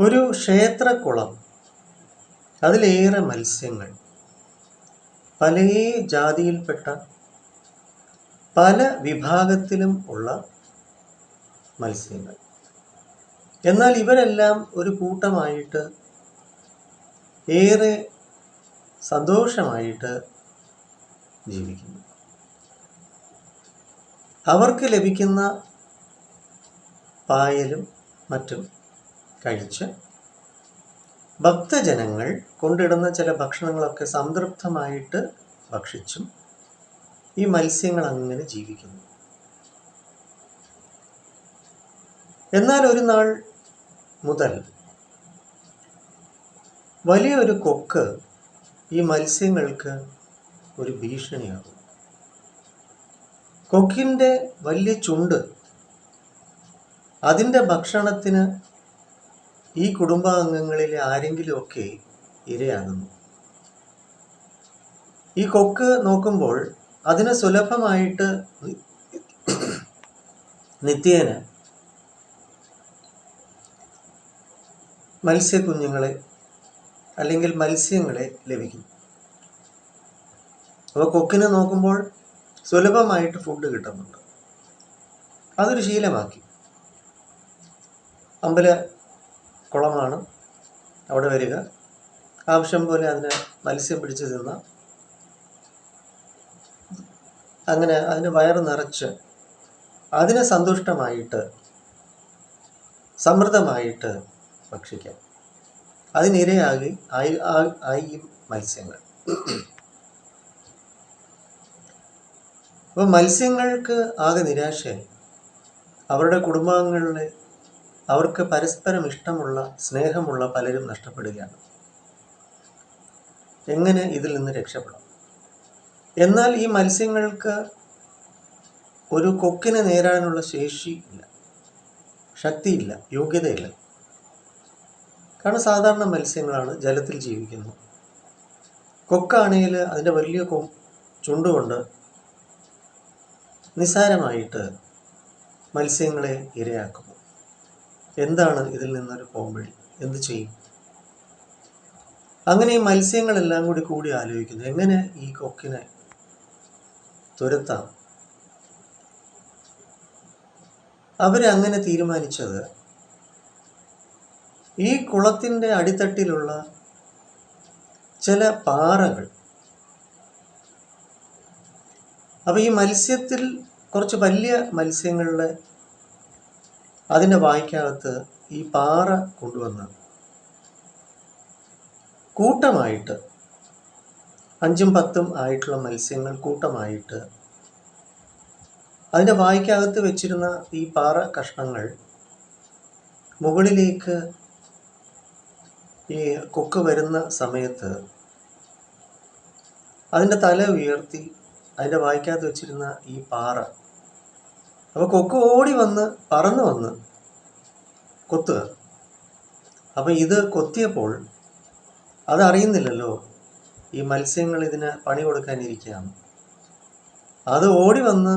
ഒരു ക്ഷേത്രക്കുളം, അതിലേറെ മത്സ്യങ്ങൾ, പല ജാതിയിൽപ്പെട്ട പല വിഭാഗത്തിലും ഉള്ള മത്സ്യങ്ങൾ. എന്നാൽ ഇവരെല്ലാം ഒരു കൂട്ടമായിട്ട് ഏറെ സന്തോഷമായിട്ട് ജീവിക്കുന്നു. അവർക്ക് ലഭിക്കുന്ന പായലും മറ്റും കഴിച്ച് ഭക്തജനങ്ങൾ കൊണ്ടിടുന്ന ചില ഭക്ഷണങ്ങളൊക്കെ സംതൃപ്തമായിട്ട് ഭക്ഷിച്ചും ഈ മത്സ്യങ്ങൾ അങ്ങനെ ജീവിക്കുന്നു. എന്നാൽ ഒരു നാൾ മുതൽ വലിയൊരു കൊക്ക് ഈ മത്സ്യങ്ങൾക്ക് ഒരു ഭീഷണിയാകും. കൊക്കിൻ്റെ വലിയ ചുണ്ട് അതിൻ്റെ ഭക്ഷണത്തിന് ഈ കുടുംബാംഗങ്ങളിലെ ആരെങ്കിലുമൊക്കെ ഇരയാകുന്നു. ഈ കൊക്ക് നോക്കുമ്പോൾ അതിന് സുലഭമായിട്ട് നിത്യേന മത്സ്യക്കുഞ്ഞുങ്ങളെ അല്ലെങ്കിൽ മത്സ്യങ്ങളെ ലഭിക്കും. അപ്പോൾ കൊക്കിനെ നോക്കുമ്പോൾ സുലഭമായിട്ട് ഫുഡ് കിട്ടുന്നുണ്ട്. അതൊരു ശീലമാക്കി. കുളമാണ്, അവിടെ വരിക, ആവശ്യം പോലെ അതിന് മത്സ്യം പിടിച്ച് തിന്ന, അങ്ങനെ അതിന് വയറ് നിറച്ച് അതിനെ സന്തുഷ്ടമായിട്ട് സമൃദ്ധമായിട്ട് ഭക്ഷിക്കാം. അതിനിരയായി ആയി മത്സ്യങ്ങൾ. അപ്പോൾ മത്സ്യങ്ങൾക്ക് ആകെ നിരാശയായി. അവരുടെ കുടുംബാംഗങ്ങളിലെ അവർക്ക് പരസ്പരം ഇഷ്ടമുള്ള സ്നേഹമുള്ള പലരും നഷ്ടപ്പെടുകയാണ്. എങ്ങനെ ഇതിൽ നിന്ന് രക്ഷപ്പെടാം? എന്നാൽ ഈ മത്സ്യങ്ങൾക്ക് ഒരു കൊക്കിനെ നേരിടാനുള്ള ശേഷിയില്ല, ശക്തിയില്ല, യോഗ്യതയില്ല. കാരണം സാധാരണ മത്സ്യങ്ങളാണ്, ജലത്തിൽ ജീവിക്കുന്നു. കൊക്കാണെങ്കിൽ അതിൻ്റെ വലിയ ചുണ്ടുകൊണ്ട് നിസ്സാരമായിട്ട് മത്സ്യങ്ങളെ ഇരയാക്കുന്നു. എന്താണ് ഇതിൽ നിന്നൊരു പോംവഴി? എന്ത് ചെയ്യും? അങ്ങനെ ഈ മത്സ്യങ്ങളെല്ലാം കൂടി ആലോചിക്കുന്നു, എങ്ങനെ ഈ കൊക്കിനെ തുരത്താം. അവരങ്ങനെ തീരുമാനിച്ചത്, ഈ കുളത്തിൻ്റെ അടിത്തട്ടിലുള്ള ചില പാറകൾ, അപ്പോൾ ഈ മത്സ്യത്തിൽ കുറച്ച് വലിയ മത്സ്യങ്ങളുടെ അതിൻ്റെ വായ്ക്കകത്ത് ഈ പാറ കൊണ്ടുവന്ന് കൂട്ടമായിട്ട് 5ഉം 10ഉം ആയിട്ടുള്ള മത്സ്യങ്ങൾ കൂട്ടമായിട്ട് അതിൻ്റെ വായ്ക്കകത്ത് വെച്ചിരുന്ന ഈ പാറ കഷ്ണങ്ങൾ മുകളിലേക്ക് ഈ കൊക്ക് വരുന്ന സമയത്ത് അതിൻ്റെ തല ഉയർത്തി അതിൻ്റെ വായ്ക്കകത്ത് വെച്ചിരുന്ന ഈ പാറ, അപ്പോൾ കൊക്ക് ഓടി വന്ന് പറന്നു വന്ന് കൊത്തുക. അപ്പം ഇത് കൊത്തിയപ്പോൾ അതറിയുന്നില്ലല്ലോ ഈ മത്സ്യങ്ങൾ ഇതിന് പണി കൊടുക്കാനിരിക്കുകയാണ്. അത് ഓടി വന്ന്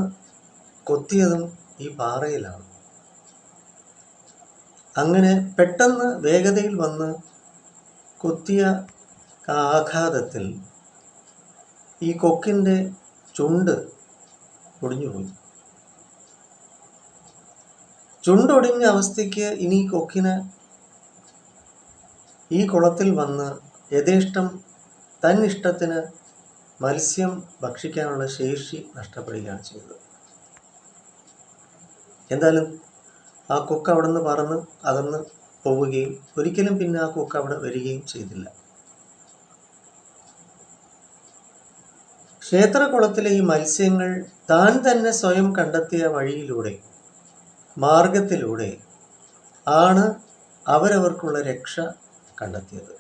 കൊത്തിയതും ഈ പാറയിലാണ്. അങ്ങനെ പെട്ടെന്ന് വേഗതയിൽ വന്ന് കൊത്തിയ ആഘാതത്തിൽ ഈ കൊക്കിൻ്റെ ചുണ്ട് ഒടിഞ്ഞുപോയി. ചുണ്ടൊടിഞ്ഞ അവസ്ഥയ്ക്ക് ഇനി കൊക്കിന് ഈ കുളത്തിൽ വന്ന് യഥേഷ്ടം തന്നിഷ്ടത്തിന് മത്സ്യം ഭക്ഷിക്കാനുള്ള ശേഷി നഷ്ടപ്പെടുകയാണ് ചെയ്തത്. എന്തായാലും ആ കൊക്ക് അവിടെ നിന്ന് പറന്ന് അകന്ന് പോവുകയും ഒരിക്കലും പിന്നെ ആ കൊക്ക് അവിടെ വരികയും ചെയ്തില്ല. ക്ഷേത്രകുളത്തിലെ ഈ മത്സ്യങ്ങൾ താൻ തന്നെ സ്വയം കണ്ടെത്തിയ വഴിയിലൂടെ, മാർഗത്തിലൂടെ ആണ് അവരവർക്കുള്ള രക്ഷ കണ്ടെത്തിയത്.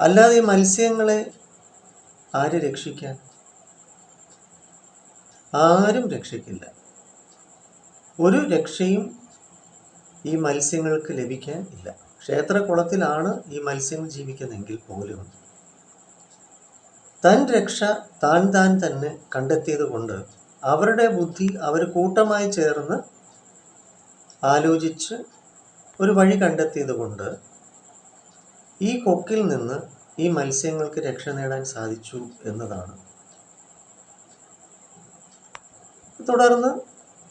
അല്ലാതെ ഈ മത്സ്യങ്ങളെ ആര് രക്ഷിക്കാൻ? ആരും രക്ഷിക്കില്ല. ഒരു രക്ഷയും ഈ മത്സ്യങ്ങൾക്ക് ലഭിക്കാൻ ഇല്ല. ക്ഷേത്രകുളത്തിലാണ് ഈ മത്സ്യങ്ങൾ ജീവിക്കുന്നതെങ്കിൽ പോലും തൻ രക്ഷ താൻ തന്നെ കണ്ടെത്തിയത് കൊണ്ട് അവരുടെ ബുദ്ധി അവർ കൂട്ടമായി ചേർന്ന് ആലോചിച്ച് ഒരു വഴി കണ്ടെത്തിയത് കൊണ്ട് ഈ കൊക്കിൽ നിന്ന് ഈ മത്സ്യങ്ങൾക്ക് രക്ഷ നേടാൻ സാധിച്ചു എന്നതാണ്. തുടർന്ന്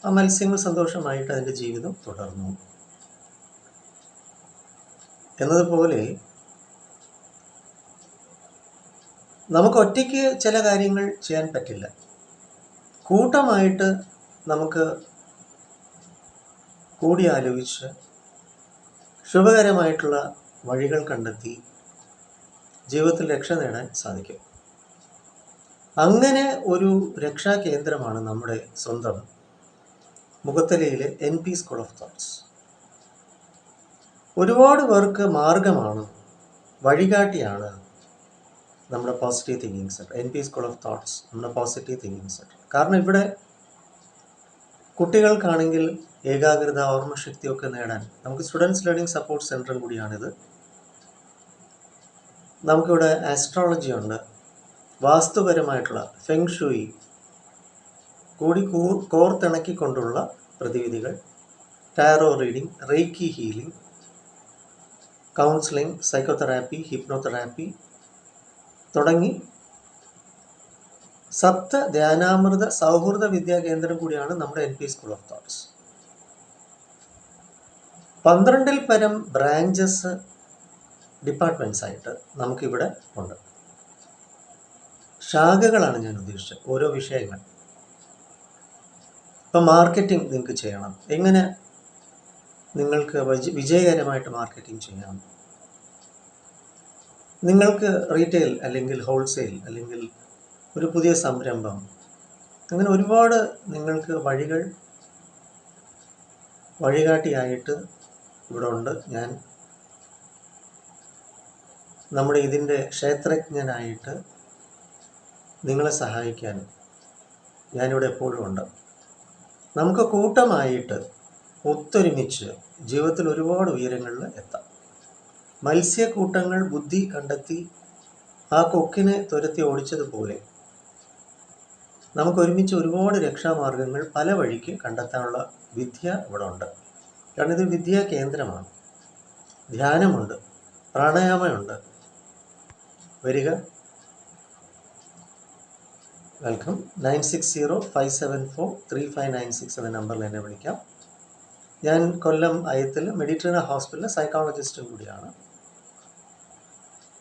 ആ മത്സ്യങ്ങൾ സന്തോഷമായിട്ട് അതിൻ്റെ ജീവിതം തുടർന്നു. എന്നതുപോലെ നമുക്ക് ഒറ്റയ്ക്ക് ചില കാര്യങ്ങൾ ചെയ്യാൻ പറ്റില്ല. കൂട്ടമായിട്ട് നമുക്ക് കൂടിയാലോചിച്ച് ശുഭകരമായിട്ടുള്ള വഴികൾ കണ്ടെത്തി ജീവിതത്തിൽ രക്ഷ നേടാൻ സാധിക്കും. അങ്ങനെ ഒരു രക്ഷാ കേന്ദ്രമാണ് നമ്മുടെ സ്വന്തം മുഖത്തലയിലെ NP സ്കൂൾ ഓഫ് തോട്ട്സ്. ഒരുപാട് പേർക്ക് മാർഗമാണ്, വഴികാട്ടിയാണ് നമ്മുടെ positive thinking centre, NP school of thoughts, നമ്മുടെ പോസിറ്റീവ് തിങ്കിങ് സെന്റർ. കാരണം ഇവിടെ കുട്ടികൾക്കാണെങ്കിൽ ഏകാഗ്രത, ഓർമ്മശക്തിയൊക്കെ നേടാൻ നമുക്ക് സ്റ്റുഡൻസ് ലേണിംഗ് സപ്പോർട്ട് സെന്ററും കൂടിയാണിത്. നമുക്കിവിടെ ആസ്ട്രോളജി ഉണ്ട്, വാസ്തുപരമായിട്ടുള്ള ഫെങ് ഷൂയി കൂടി കോർത്തിണക്കിക്കൊണ്ടുള്ള പ്രതിവിധികൾ, tarot reading, reiki healing, counselling, psychotherapy, hypnotherapy തുടങ്ങി സപ്ത ധ്യാനാമൃത സൗഹൃദ വിദ്യാ കേന്ദ്രം കൂടിയാണ് നമ്മുടെ NP സ്കൂൾ ഓഫ് തോട്ട്സ്. 12-ൽ പരം ബ്രാഞ്ചസ്, ഡിപ്പാർട്ട്മെന്റ്സ് ആയിട്ട് നമുക്കിവിടെ ഉണ്ട്. ശാഖകളാണ് ഞാൻ ഉദ്ദേശിച്ചത്, ഓരോ വിഷയങ്ങൾ. ഇപ്പം മാർക്കറ്റിംഗ് നിങ്ങൾക്ക് ചെയ്യണം, എങ്ങനെ നിങ്ങൾക്ക് വിജയകരമായിട്ട് മാർക്കറ്റിംഗ് ചെയ്യാം, നിങ്ങൾക്ക് റീറ്റെയിൽ അല്ലെങ്കിൽ ഹോൾസെയിൽ അല്ലെങ്കിൽ ഒരു പുതിയ സംരംഭം, അങ്ങനെ ഒരുപാട് നിങ്ങൾക്ക് വഴികാട്ടിയായിട്ട് ഇവിടെ ഉണ്ട്. ഞാൻ നമ്മുടെ ഇതിൻ്റെ ക്ഷേത്രജ്ഞനായിട്ട് നിങ്ങളെ സഹായിക്കാൻ ഞാനിവിടെ എപ്പോഴും ഉണ്ട്. നമുക്ക് കൂട്ടമായിട്ട് ഒത്തൊരുമിച്ച് ജീവിതത്തിൽ ഒരുപാട് ഉയരങ്ങളിൽ എത്താം. മത്സ്യക്കൂട്ടങ്ങൾ ബുദ്ധി കണ്ടെത്തി ആ കൊക്കിനെ തുരത്തി ഓടിച്ചതുപോലെ നമുക്ക് ഒരുമിച്ച് ഒരുപാട് രക്ഷാമാർഗങ്ങൾ പല വഴിക്ക് കണ്ടെത്താനുള്ള വിദ്യ ഇവിടെ ഉണ്ട്. കാരണം ഇത് വിദ്യാ കേന്ദ്രമാണ്. ധ്യാനമുണ്ട്, പ്രാണായാമമുണ്ട്. വരിക, വെൽക്കം. 9605743596 എന്ന നമ്പറിൽ എന്നെ വിളിക്കാം. ഞാൻ കൊല്ലം അയത്തിൽ മെഡിറ്ററേനിയൻ ഹോസ്പിറ്റലിലെ സൈക്കോളജിസ്റ്റും കൂടിയാണ്.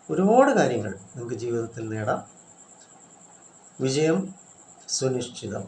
ഒരുപാട് കാര്യങ്ങൾ നിങ്ങൾക്ക് ജീവിതത്തിൽ നേടാം. വിജയം സുനിശ്ചിതം.